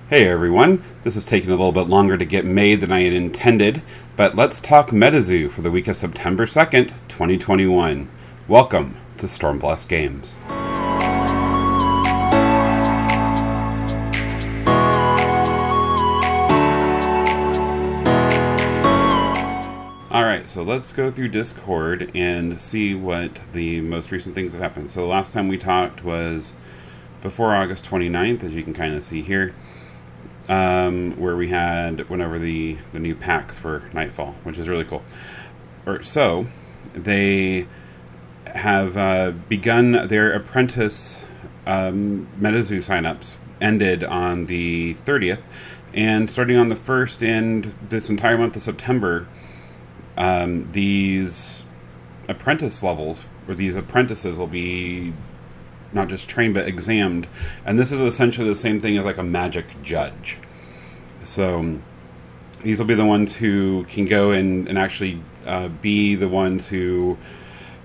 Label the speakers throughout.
Speaker 1: Hey everyone, this is taking a little bit longer to get made than I had intended, but let's talk MetaZoo for the week of September 2nd, 2021. Welcome to Stormblessed Games. Alright, so let's go through Discord and see what the most recent things have happened. So the last time we talked was before August 29th, as you can kind of see here. Where we went over the new packs for Nightfall, which is really cool. So, they have begun their apprentice MetaZoo signups, ended on the 30th, and starting on the 1st and this entire month of September, these apprentice levels, or these apprentices will be not just trained but examined, and this is essentially the same thing as like a magic judge. So these will be the ones who can go and actually be the ones who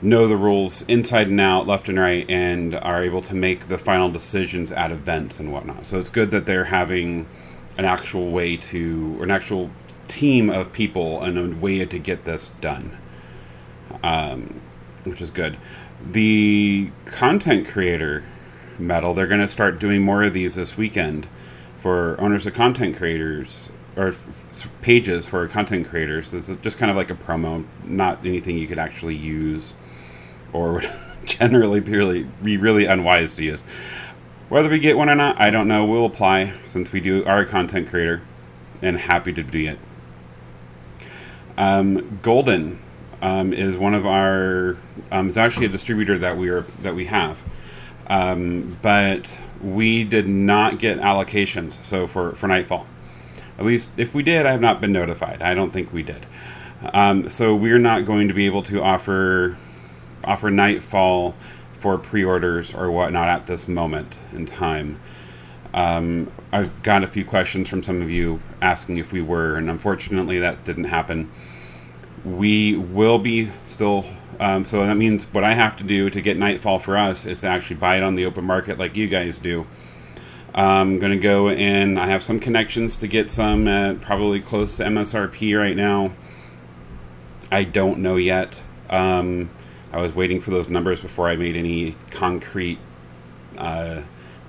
Speaker 1: know the rules inside and out, left and right, and are able to make the final decisions at events and whatnot. So it's good that they're having an actual way to, or an actual team of people and a way to get this done, which is good. The content creator medal, they're going to start doing more of these this weekend for owners of content creators, or pages for content creators. It's just kind of like a promo, not anything you could actually use or would generally be really unwise to use. Whether we get one or not, I don't know. We'll apply since we are a content creator and happy to do it. Golden is one of our is actually a distributor that we have, but we did not get allocations. So for Nightfall, at least if we did, I have not been notified. I don't think we did. So we're not going to be able to offer Nightfall for pre-orders or whatnot at this moment in time. I've got a few questions from some of you asking if we were, and unfortunately that didn't happen. We will be still, so that means what I have to do to get Nightfall for us is to actually buy it on the open market like you guys do. I'm going to go and I have some connections to get some at probably close to MSRP right now. I don't know yet. I was waiting for those numbers before I made any concrete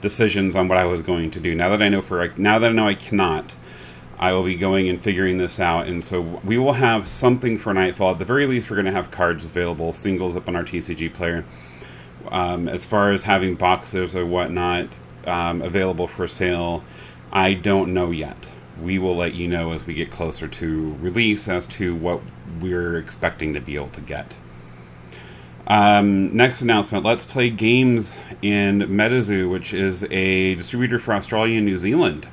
Speaker 1: decisions on what I was going to do. Now that I know I cannot, I will be going and figuring this out, and so we will have something for Nightfall. At the very least, we're going to have cards available, singles up on our TCG player. As far as having boxes or whatnot available for sale, I don't know yet. We will let you know as we get closer to release as to what we're expecting to be able to get. Next announcement, Let's Play Games in MetaZoo, which is a distributor for Australia and New Zealand.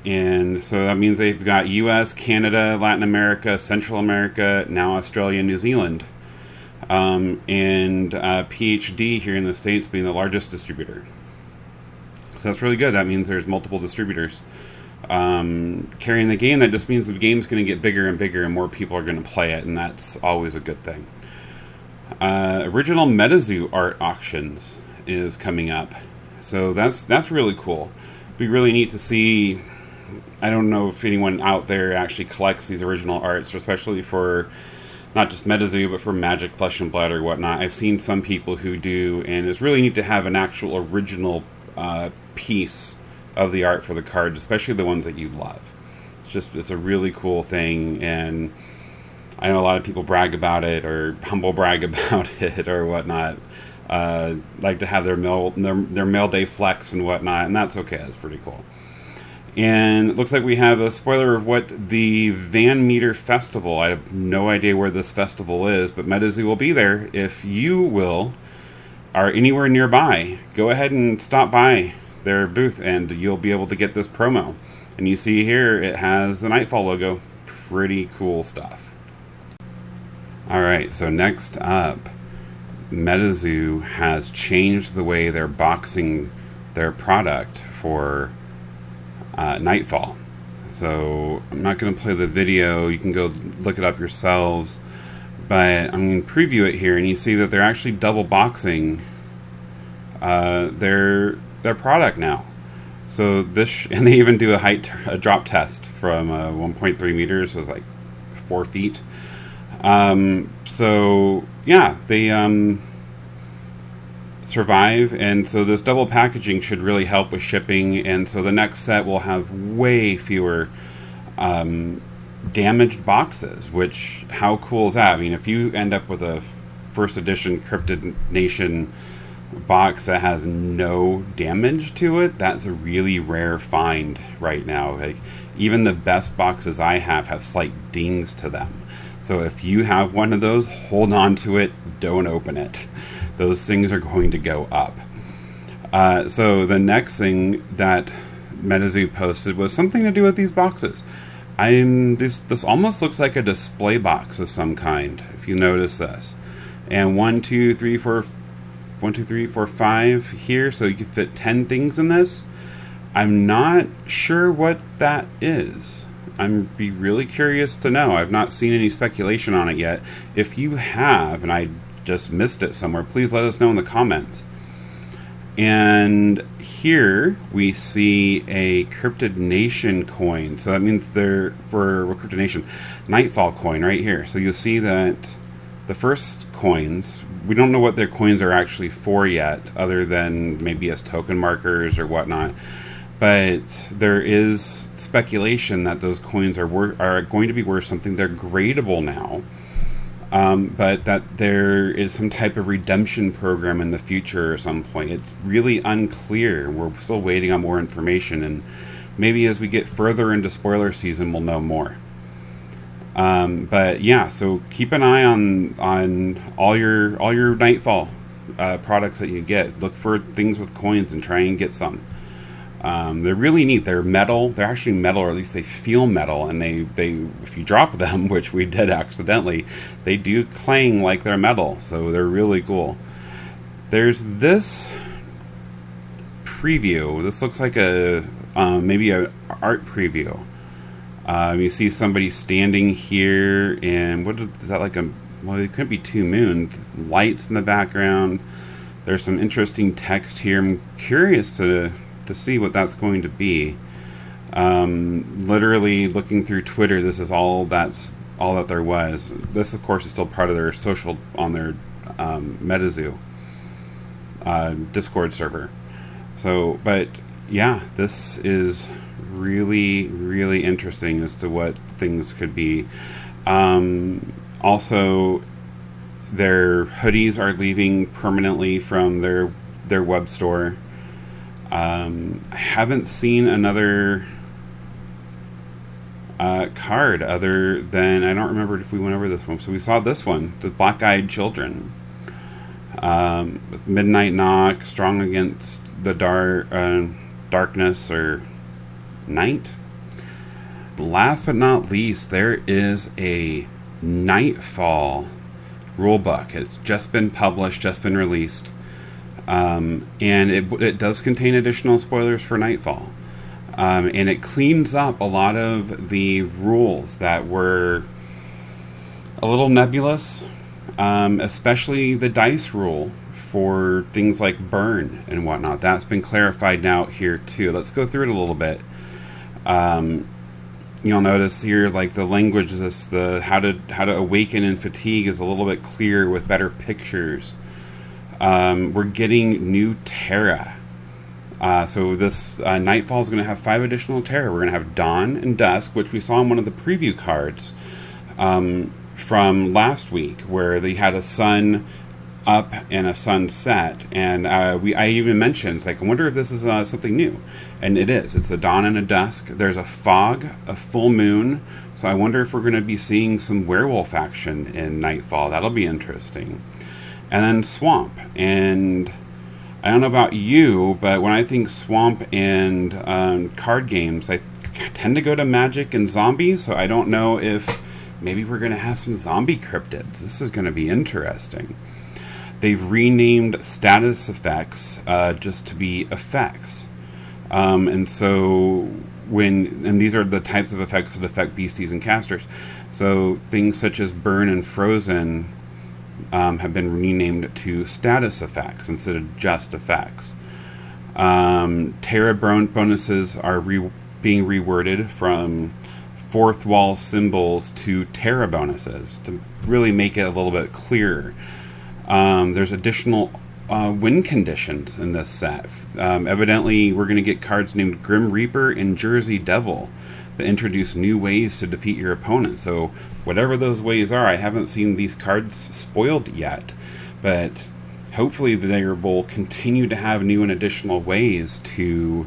Speaker 1: And so that means they've got US, Canada, Latin America, Central America, now Australia and New Zealand. And PhD here in the States being the largest distributor. So that's really good. That means there's multiple distributors carrying the game. That just means the game's going to get bigger and bigger and more people are going to play it, and that's always a good thing. Original MetaZoo art auctions is coming up. So that's really cool. It'd be really neat to see. I don't know if anyone out there actually collects these original arts, especially for not just MetaZoo, but for Magic, Flesh and Blood, or whatnot. I've seen some people who do, and it's really neat to have an actual original piece of the art for the cards, especially the ones that you love. It's a really cool thing, and I know a lot of people brag about it, or humble brag about it, or whatnot. Like to have their mail day flex and whatnot, and that's okay. That's pretty cool. And it looks like we have a spoiler of what the Van Meter Festival. I have no idea where this festival is, but MetaZoo will be there. If you are anywhere nearby, go ahead and stop by their booth, and you'll be able to get this promo. And you see here, it has the Nightfall logo. Pretty cool stuff. Alright, so next up, MetaZoo has changed the way they're boxing their product for Nightfall. So I'm not going to play the video. You can go look it up yourselves. But I'm going to preview it here, and you see that they're actually double boxing their product now. So this, and they even do a drop test from 1.3 meters, was like 4 feet. So yeah, they survive, and so this double packaging should really help with shipping. And so the next set will have way fewer damaged boxes. Which, how cool is that? I mean, if you end up with a first edition Cryptid Nation box that has no damage to it, that's a really rare find right now. Like, even the best boxes I have slight dings to them. So if you have one of those, hold on to it, don't open it. Those things are going to go up. So the next thing that MetaZoo posted was something to do with these boxes. This almost looks like a display box of some kind, if you notice this. And 1, 2, 3, 4, 5 here, so you can fit 10 things in this. I'm not sure what that is. I'm be really curious to know. I've not seen any speculation on it yet. If you have, and I just missed it somewhere, please let us know in the comments. And here we see a Cryptid Nation coin. So that means they're for Cryptid Nation Nightfall coin right here. So you'll see that the first coins, we don't know what their coins are actually for yet, other than maybe as token markers or whatnot. But there is speculation that those coins are going to be worth something. They're gradable now, but that there is some type of redemption program in the future or some point. It's really unclear. We're still waiting on more information, and maybe as we get further into spoiler season, we'll know more. But yeah, so keep an eye on all your Nightfall products that you get. Look for things with coins and try and get some. They're really neat. They're metal. They're actually metal, or at least they feel metal. And they if you drop them, which we did accidentally, they do clang like they're metal. So they're really cool. There's this preview. This looks like maybe an art preview. You see somebody standing here, and is that like well, it could be 2 moons. Lights in the background. There's some interesting text here. I'm curious to see what that's going to be. Literally looking through Twitter, this is all that there was. This, of course, is still part of their social on their MetaZoo Discord server. So, but yeah, this is really, really interesting as to what things could be. Also, their hoodies are leaving permanently from their web store. I haven't seen another card other than, I don't remember if we went over this one. So we saw this one, the Black-Eyed Children, with Midnight Knock, strong against the darkness or night. Last but not least, there is a Nightfall rulebook. It's just been published, just been released. And it does contain additional spoilers for Nightfall. And it cleans up a lot of the rules that were a little nebulous, especially the dice rule for things like burn and whatnot. That's been clarified now here too. Let's go through it a little bit. You'll notice here, like, the language is how to awaken in fatigue is a little bit clearer with better pictures. We're getting new Terra. So this Nightfall is going to have 5 additional Terra. We're going to have Dawn and Dusk, which we saw in one of the preview cards from last week, where they had a sun up and a sun set. And I even mentioned, like, I wonder if this is something new. And it is. It's a Dawn and a Dusk. There's a fog, a full moon. So I wonder if we're going to be seeing some werewolf action in Nightfall. That'll be interesting. And then Swamp. And I don't know about you, but when I think Swamp and card games, I tend to go to Magic and Zombies. So I don't know if maybe we're going to have some zombie cryptids. This is going to be interesting. They've renamed status effects just to be effects. And so these are the types of effects that affect beasties and casters. So things such as Burn and Frozen have been renamed to status effects instead of just effects. Terra bonuses are being reworded from fourth wall symbols to Terra bonuses to really make it a little bit clearer. There's additional win conditions in this set. Evidently, we're going to get cards named Grim Reaper and Jersey Devil that introduce new ways to defeat your opponent. So whatever those ways are, I haven't seen these cards spoiled yet, but hopefully they will continue to have new and additional ways to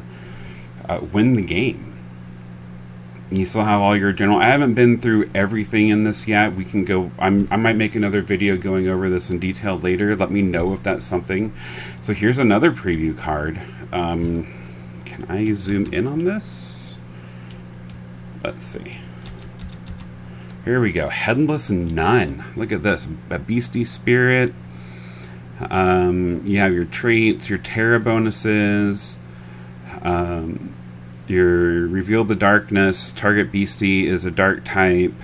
Speaker 1: win the game. You still have all your general. I haven't been through everything in this yet. We can go. I might make another video going over this in detail later. Let me know if that's something. So here's another preview card. Can I zoom in on this? Let's see. Here we go. Headless Nun. Look at this. A beastie spirit. You have your traits, your Terra bonuses. Your Reveal the Darkness. Target beastie is a dark type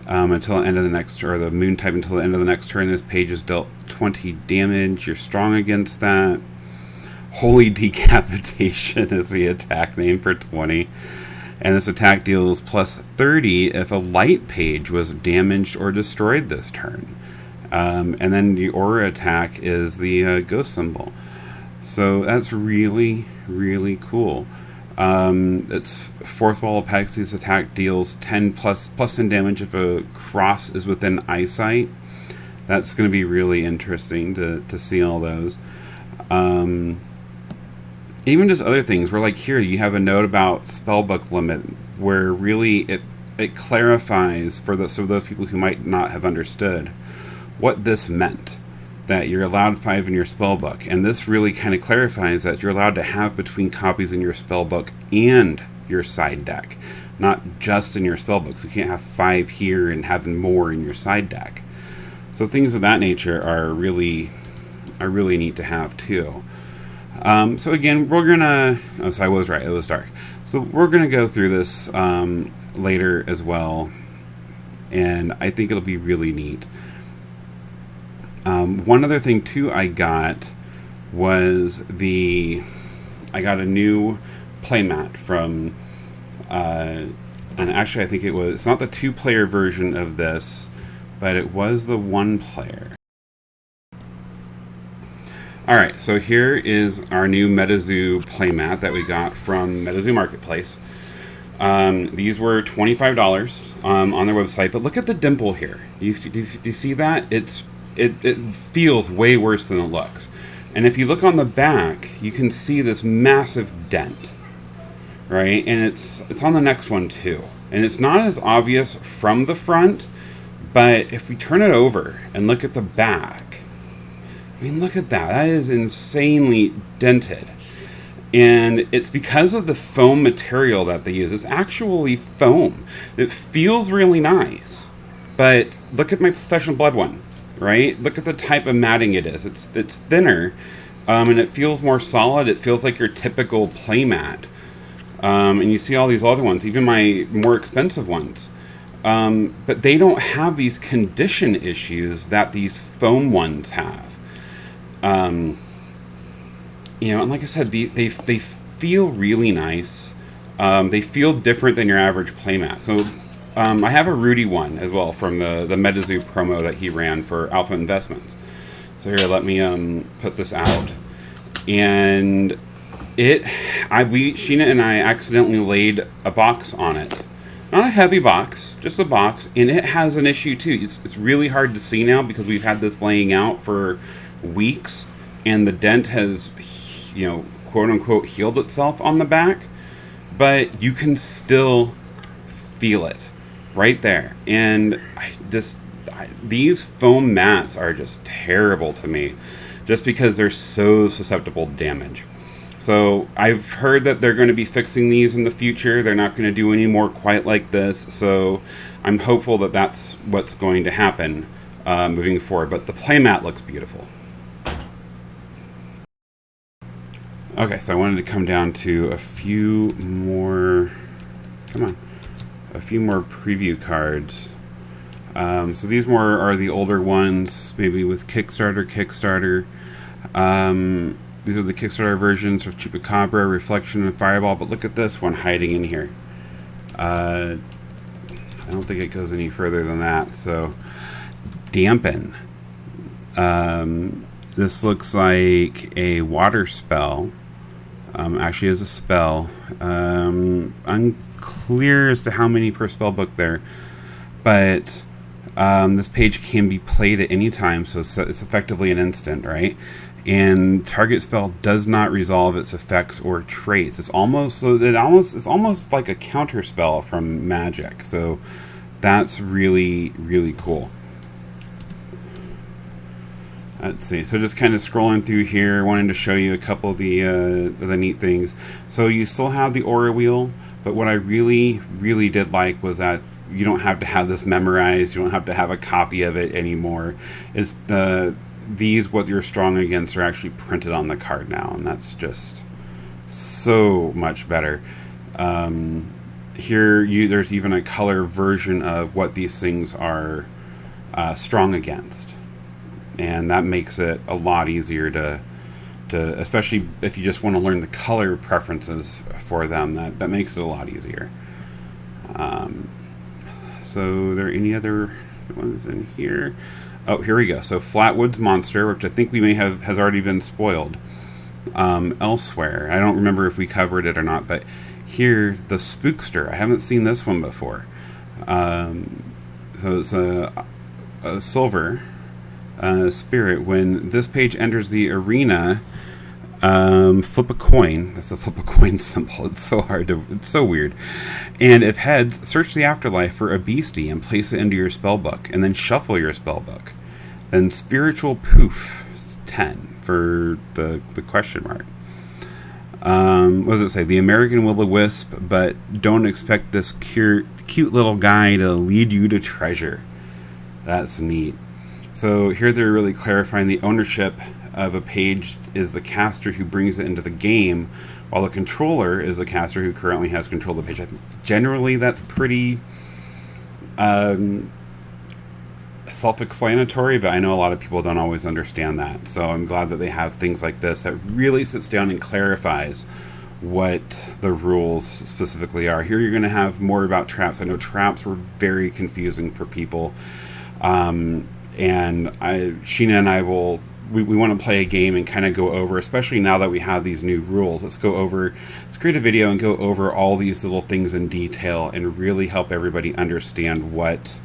Speaker 1: until the end of the next, or the moon type until the end of the next turn. This page is dealt 20 damage. You're strong against that. Holy Decapitation is the attack name for 20. And this attack deals plus 30 if a light page was damaged or destroyed this turn. And then the aura attack is the ghost symbol. So that's really, really cool. It's fourth wall Apexi's attack deals 10 plus 10 damage if a cross is within eyesight. That's going to be really interesting to see all those. Even just other things where, like, here you have a note about spellbook limit where really it clarifies for those people who might not have understood what this meant. That you're allowed 5 in your spellbook, and this really kind of clarifies that you're allowed to have between copies in your spellbook and your side deck, not just in your spellbook. So you can't have 5 here and having more in your side deck. So things of that nature are really neat to have too. So again, we're gonna. Oh, so I was right. It was dark. So we're gonna go through this later as well, and I think it'll be really neat. One other thing too I got was I got a new playmat from, and actually I think it's not the 2-player version of this, but it was the 1-player. Alright, so here is our new MetaZoo playmat that we got from MetaZoo Marketplace. These were $25 on their website, but look at the dimple here. Do you see that? It feels way worse than it looks. And if you look on the back, you can see this massive dent, right? And it's on the next one too. And it's not as obvious from the front, but if we turn it over and look at the back, I mean, look at that. That is insanely dented. And it's because of the foam material that they use. It's actually foam. It feels really nice. But look at my Professional Blood one. Right? Look at the type of matting it is. It's thinner, and it feels more solid. It feels like your typical playmat. And you see all these other ones, even my more expensive ones. But they don't have these condition issues that these foam ones have. And like I said, they feel really nice. They feel different than your average playmat. So I have a Rudy one as well from the MetaZoo promo that he ran for Alpha Investments. So here, let me put this out. And Sheena and I accidentally laid a box on it. Not a heavy box, just a box. And it has an issue too. It's really hard to see now because we've had this laying out for weeks. And the dent has, quote unquote, healed itself on the back. But you can still feel it. Right there. And these foam mats are just terrible to me just because they're so susceptible to damage. So I've heard that they're going to be fixing these in the future. They're not going to do any more quite like this. So I'm hopeful that that's what's going to happen moving forward. But the playmat looks beautiful. Okay, so I wanted to come down to a few more preview cards. So these more are the older ones, maybe with Kickstarter. these are the Kickstarter versions of Chupacabra, Reflection, and Fireball. But look at this one hiding in here. I don't think it goes any further than that. So, Dampen. This looks like a water spell. Actually is a spell. Unclear as to how many per spell book there. But this page can be played at any time, so it's effectively an instant, right? And target spell does not resolve its effects or traits. It's almost like a counter spell from Magic. So that's really, really cool. Let's see. So just kind of scrolling through here, wanting to show you a couple of the neat things. So you still have the aura wheel, but what I really, really did like was that you don't have to have this memorized. You don't have to have a copy of it anymore. Is what you're strong against are actually printed on the card now, and that's just so much better. There's even a color version of what these things are strong against. And that makes it a lot easier to especially if you just want to learn the color preferences for them, that makes it a lot easier. So are there any other ones in here? Oh, here we go. So Flatwoods Monster, which I think has already been spoiled elsewhere. I don't remember if we covered it or not, but here, the Spookster. I haven't seen this one before. So it's a silver spirit. When this page enters the arena, flip a coin. That's a flip a coin symbol. It's so weird. And if heads, search the afterlife for a beastie and place it into your spell book, and then shuffle your spell book. Then spiritual poof, 10 for the question mark. What does it say? The American Will-O-Wisp, but don't expect this cute little guy to lead you to treasure. That's neat. So here they're really clarifying the ownership of a page is the caster who brings it into the game, while the controller is the caster who currently has control of the page. I think generally that's pretty self-explanatory, but I know a lot of people don't always understand that. So I'm glad that they have things like this that really sits down and clarifies what the rules specifically are. Here you're going to have more about traps. I know traps were very confusing for people. And Sheena and I we want to play a game and kind of go over, especially now that we have these new rules. Let's create a video and go over all these little things in detail and really help everybody understand what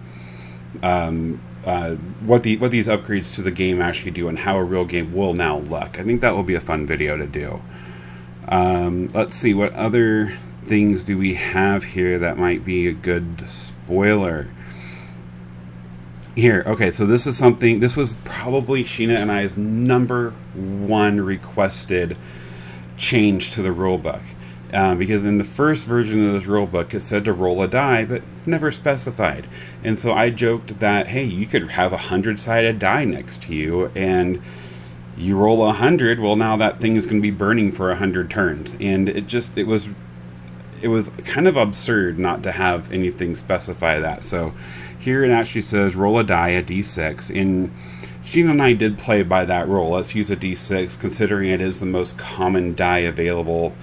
Speaker 1: these upgrades to the game actually do and how a real game will now look. I think that will be a fun video to do. Let's see, what other things do we have here that might be a good spoiler? Here, okay, so this was probably Sheena and I's number one requested change to the rulebook. Because in the first version of this rulebook, it said to roll a die, but never specified. And so I joked that, hey, you could have a 100-sided die next to you, and you roll 100, well, now that thing is going to be burning for 100 turns. And it was kind of absurd not to have anything specify that. So here it actually says roll a die, a d6. And Sheena and I did play by that rule. Let's use a d6, considering it is the most common die available,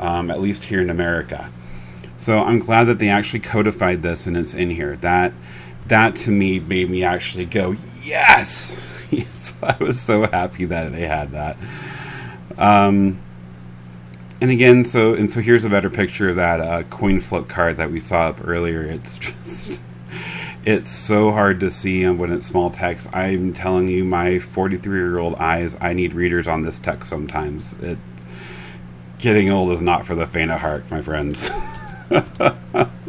Speaker 1: at least here in America. So I'm glad that they actually codified this and it's in here. That to me made me actually go, yes! Yes, I was so happy that they had that. And again, so here's a better picture of that coin flip card that we saw up earlier. It's so hard to see when it's small text. I'm telling you, my 43-year-old eyes, I need readers on this text sometimes. Getting old is not for the faint of heart, my friends.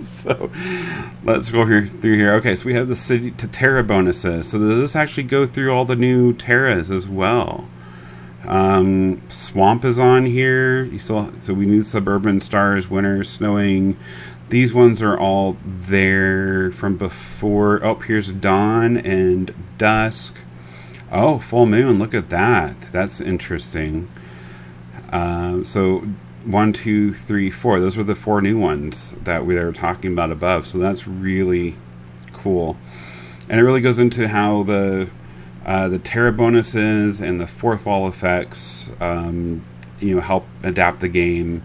Speaker 1: So let's go through here. Okay, so we have the City to Terra bonuses. So does this actually go through all the new Terras as well? Swamp is on here. So we need Suburban, Stars, Winter, Snowing. These ones are all there from before. Oh, here's Dawn and Dusk. Oh, Full Moon. Look at that. That's interesting. So 1, 2, 3, 4. Those were the 4 new ones that we were talking about above. So that's really cool. And it really goes into how the The Terra bonuses and the fourth wall effects, help adapt the game.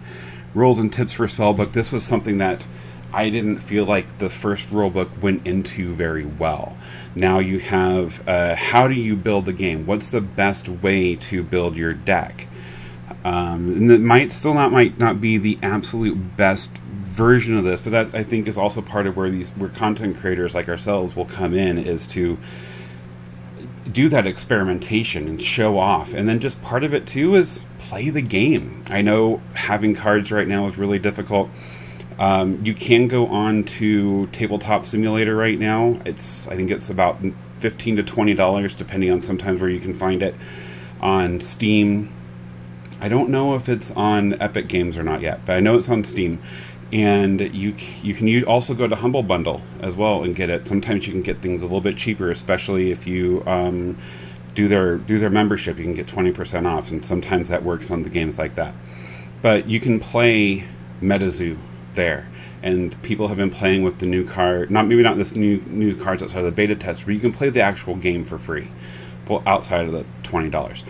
Speaker 1: Rules and tips for spellbook. This was something that I didn't feel like the first rulebook went into very well. Now you have how do you build the game? What's the best way to build your deck? And it might not be the absolute best version of this, but that I think is also part of where content creators like ourselves will come in, is to do that experimentation and show off. And then just part of it too is play the game. I know having cards right now is really difficult. You can go on to Tabletop Simulator right now. I think it's about $15 to $20, depending on sometimes where you can find it on Steam. I don't know if it's on Epic Games or not yet, but I know it's on Steam. And you can also go to Humble Bundle as well and get it. Sometimes you can get things a little bit cheaper, especially if you do their membership. You can get 20% off, and sometimes that works on the games like that. But you can play MetaZoo there, and people have been playing with the new card. Not this new cards outside of the beta test, but you can play the actual game for free, well, outside of the $20,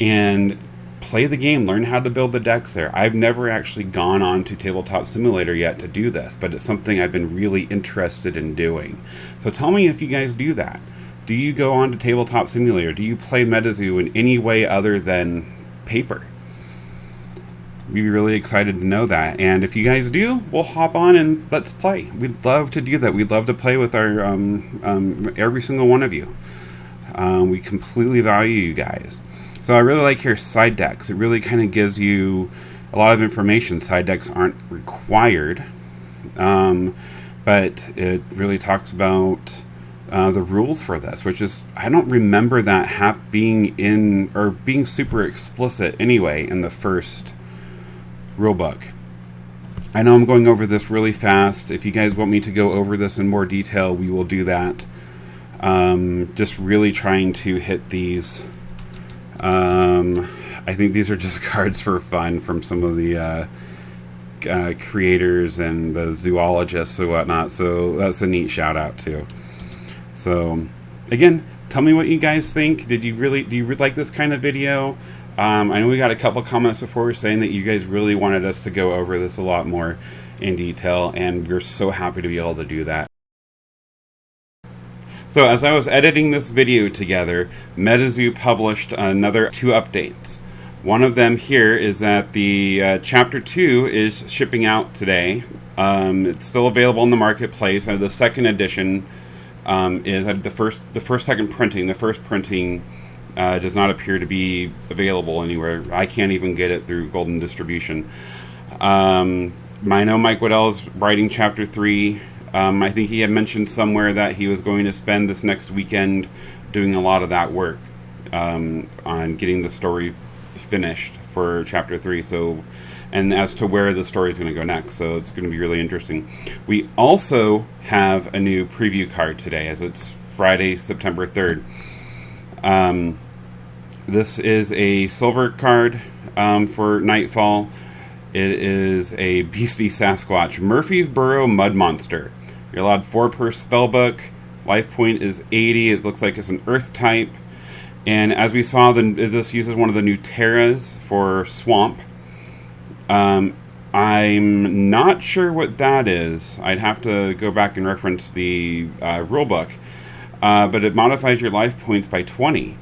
Speaker 1: and play the game, learn how to build the decks there. I've never actually gone on to Tabletop Simulator yet to do this, but it's something I've been really interested in doing. So tell me if you guys do that. Do you go on to Tabletop Simulator? Do you play MetaZoo in any way other than paper? We'd be really excited to know that. And if you guys do, we'll hop on and let's play. We'd love to do that. We'd love to play with our every single one of you. We completely value you guys. So I really like here side decks. It really kind of gives you a lot of information. Side decks aren't required, but it really talks about the rules for this, which is, I don't remember that being super explicit anyway in the first rulebook. I know I'm going over this really fast. If you guys want me to go over this in more detail, we will do that. Just really trying to hit these. I think these are just cards for fun from some of the creators and the zoologists and whatnot. So that's a neat shout out too. So again, tell me what you guys think. Do you like this kind of video? I know we got a couple comments before saying that you guys really wanted us to go over this a lot more in detail, and we're so happy to be able to do that. So as I was editing this video together, MetaZoo published another 2 updates. One of them here is that the Chapter 2 is shipping out today. It's still available in the marketplace. The second edition is the second printing. The first printing does not appear to be available anywhere. I can't even get it through Golden Distribution. I know Mike Waddell is writing Chapter 3. I think he had mentioned somewhere that he was going to spend this next weekend doing a lot of that work on getting the story finished for Chapter 3. So, and as to where the story is going to go next. So it's going to be really interesting. We also have a new preview card today, as it's Friday, September 3rd. This is a silver card for Nightfall. It is a Beastie Sasquatch Murphy's Burrow Mud Monster. You're allowed 4 per spellbook. Life point is 80. It looks like it's an earth type. And as we saw, this uses one of the new Terras for Swamp. I'm not sure what that is. I'd have to go back and reference the rulebook. But it modifies your life points by 20.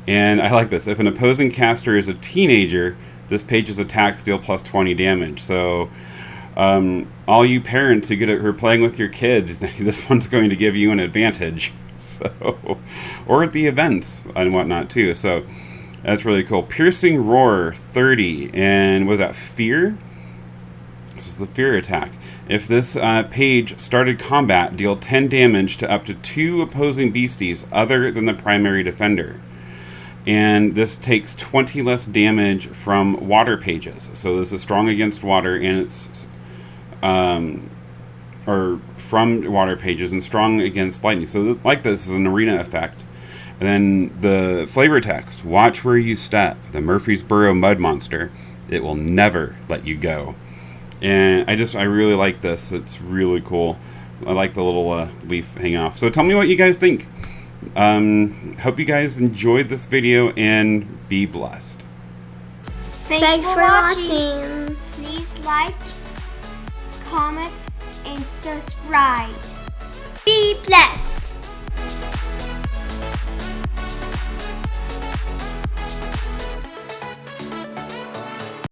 Speaker 1: And I like this. If an opposing caster is a teenager, this page's attacks deal plus 20 damage. So all you parents who are playing with your kids, this one's going to give you an advantage. So, or at the events and whatnot too. So that's really cool. Piercing Roar 30, and was that Fear? This is the Fear attack. If this page started combat, deal 10 damage to up to 2 opposing beasties other than the primary defender. And this takes 20 less damage from water pages. So this is strong against water, and it's or from water pages, and strong against lightning. So like this is an arena effect. And then the flavor text: watch where you step. The Murphy's Burrow Mud Monster. It will never let you go. And I really like this. It's really cool. I like the little leaf hang off. So tell me what you guys think. Hope you guys enjoyed this video and be blessed.
Speaker 2: Thanks for watching. Please like, comment, and subscribe. Be blessed.